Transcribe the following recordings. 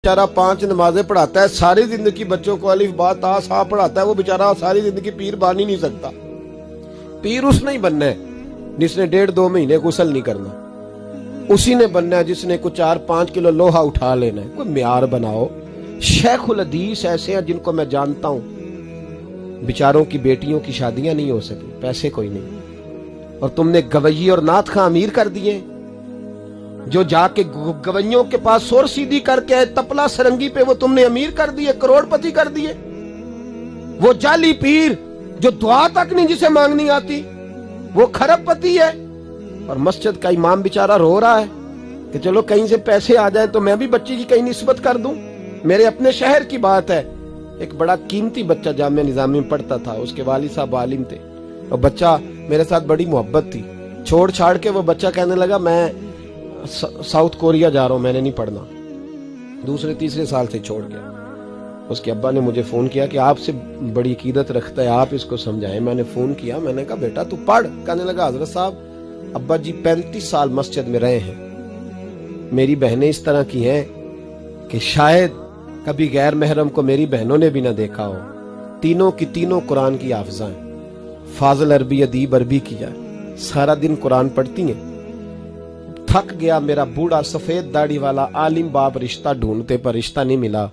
बेचारा 5 नमाजें पढ़ाता है, सारी जिंदगी बच्चों को अलिफ बा ता सा पढ़ाता है, वो बेचारा सारी जिंदगी पीर बन ही नहीं सकता। पीर उसने ही बनना है जिसने 1.5-2 महीने गुस्ल नहीं करना, उसी ने बनना है जिसने कुछ 4-5 किलो लोहा उठा लेना है। कोई म्यार बनाओ। शेखुल हदीस ऐसे हैं जिनको मैं जानता हूं, बेचारों की बेटियों की शादियां नहीं हो सकी, पैसे कोई नहीं, और तुमने गवैये और नाथ खां अमीर कर दिए। जो जाके गवैयों के पास सोर सीधी करके आए तपला सरंगी पे, वो तुमने अमीर कर दिए, करोड़पति कर दिए। वो जाली पीर जो दुआ तक नहीं जिसे मांगनी आती, वो खरबपति है। और मस्जिद का इमाम बेचारा रो रहा है कि चलो कहीं से पैसे आ जाए तो मैं भी बच्ची की कहीं निस्बत कर दूं। मेरे अपने शहर की बात है, एक बड़ा कीमती बच्चा जामिया निजामी में पढ़ता था, उसके वालिद साहब आलिम थे, और बच्चा मेरे साथ बड़ी मोहब्बत थी। छोड़ छाड़ के वो बच्चा कहने लगा मैं साउथ कोरिया जा रहा हूं, मैंने नहीं पढ़ना। दूसरे तीसरे साल से छोड़ गया। उसके अब्बा ने मुझे फोन किया कि आपसे बड़ी अकीदत रखता है, आप इसको समझाएं। मैंने फोन किया, मैंने कहा बेटा तू पढ़। कहने लगा हजरत साहब अब्बा जी 35 साल मस्जिद में रहे हैं, मेरी बहनें इस तरह की हैं कि शायद कभी गैर महरम को मेरी बहनों ने भी ना देखा हो। तीनों की तीनों कुरान की हाफिजा हैं, फाजिल अरबी अदीब अरबी किया, सारा दिन कुरान पढ़ती हैं। थक गया मेरा बूढ़ा सफेद दाढ़ी वाला आलिम बाप रिश्ता ढूंढते पर रिश्ता नहीं मिला,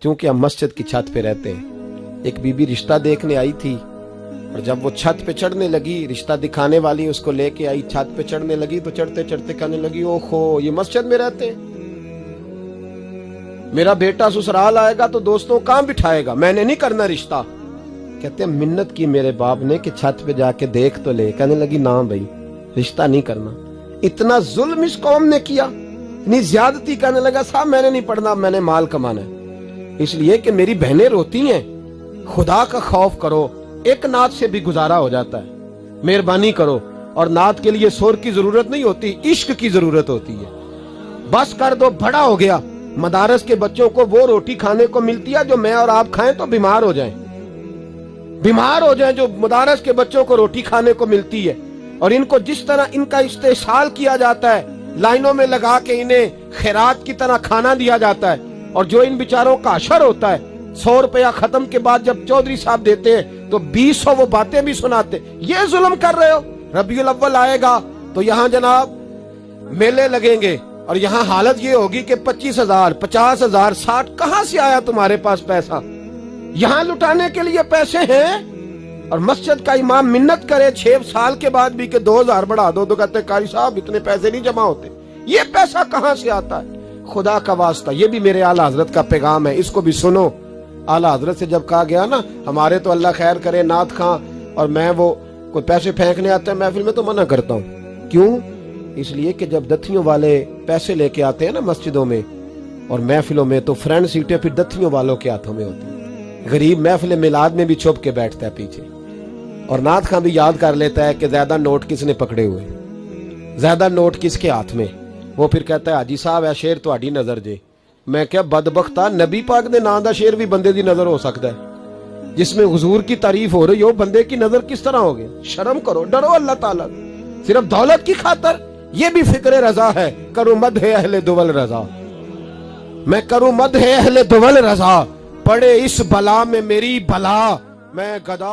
क्योंकि हम मस्जिद की छत पे रहते हैं। एक बीबी रिश्ता देखने आई थी, और जब वो छत पे चढ़ने लगी, रिश्ता दिखाने वाली उसको लेके आई, छत पे चढ़ने लगी तो चढ़ते चढ़ते कहने लगी ओहो ये मस्जिद में रहते हैं, मेरा बेटा ससुराल आएगा तो दोस्तों कहां बिठाएगा, मैंने नहीं करना रिश्ता। कहते मिन्नत की मेरे बाप ने कि छत पे जाके देख तो ले। कहने लगी ना भाई रिश्ता नहीं करना। इतना जुल्म इस कौम ने किया, इतनी ज्यादती। कहने लगा साहब मैंने नहीं पढ़ना, मैंने माल कमाना है, इसलिए कि मेरी बहनें रोती हैं। खुदा का खौफ करो, एक नात से भी गुजारा हो जाता है, मेहरबानी करो। और नात के लिए शोर की जरूरत नहीं होती, इश्क की जरूरत होती है। बस कर दो, बड़ा हो गया। मदारस के बच्चों को वो रोटी खाने को मिलती है जो मैं और आप खाएं तो बीमार हो जाएं, बीमार हो जाएं, जो मदारस के बच्चों को रोटी खाने को मिलती है। और इनको जिस तरह इनका इस्तेसाल किया जाता है, लाइनों में लगा के इन्हें खैरात की तरह खाना दिया जाता है, और जो इन बेचारों का अशर होता है, 100 रुपया खत्म के बाद जब चौधरी साहब देते हैं तो 200 वो बातें भी सुनाते। ये जुल्म कर रहे हो। रबीउल अव्वल आएगा तो यहाँ जनाब मेले लगेंगे, और यहाँ हालत ये होगी कि 25,000, 50,000, 60, कहां से आया तुम्हारे पास पैसा? यहाँ लुटाने के लिए पैसे हैं। और मस्जिद का इमाम मिन्नत करे 6 साल के बाद भी कि 2,000 बढ़ा दो, तो कहते कारी साहब इतने पैसे नहीं जमा होते। ये पैसा कहां से आता है? खुदा का वास्ता, ये भी मेरे आला हजरत का पैगाम है, इसको भी सुनो। आला हजरत से जब कहा गया ना, हमारे तो अल्लाह खैर करे नाथ खां और मैं वो कोई पैसे फेंकने आते हैं महफिल में तो मना करता हूँ। क्यों? इसलिए कि जब दथियों वाले पैसे लेके आते हैं ना मस्जिदों में और महफिलों में, तो फ्रंट सीटें फिर दथियों वालों के हाथों में होती है। गरीब महफिल मिलाद में भी छुप के बैठता है पीछे, और नाथ खां भी याद कर लेता है कि ज्यादा नोट किसने पकड़े हुए, ज्यादा नोट किसके हाथ में। वो फिर कहता है हाजी साहब है शेर तुहाडी नजर जे। मैं क्या बदबख्ता, नबी पाक दे नाम दा शेर भी बंदे दी नजर हो सकता है, जिसमें हुजूर की तारीफ हो रही हो, बंदे की नजर किस तरह हो गई? शर्म करो, डरो अल्लाह ताला। सिर्फ दौलत की खातर ये भी फिक्र रजा है, करूं मद है अहले दुवल रजा, मैं करूं मद है अहले दुवल रजा, पड़े इस बला में मेरी भला, मैं गदा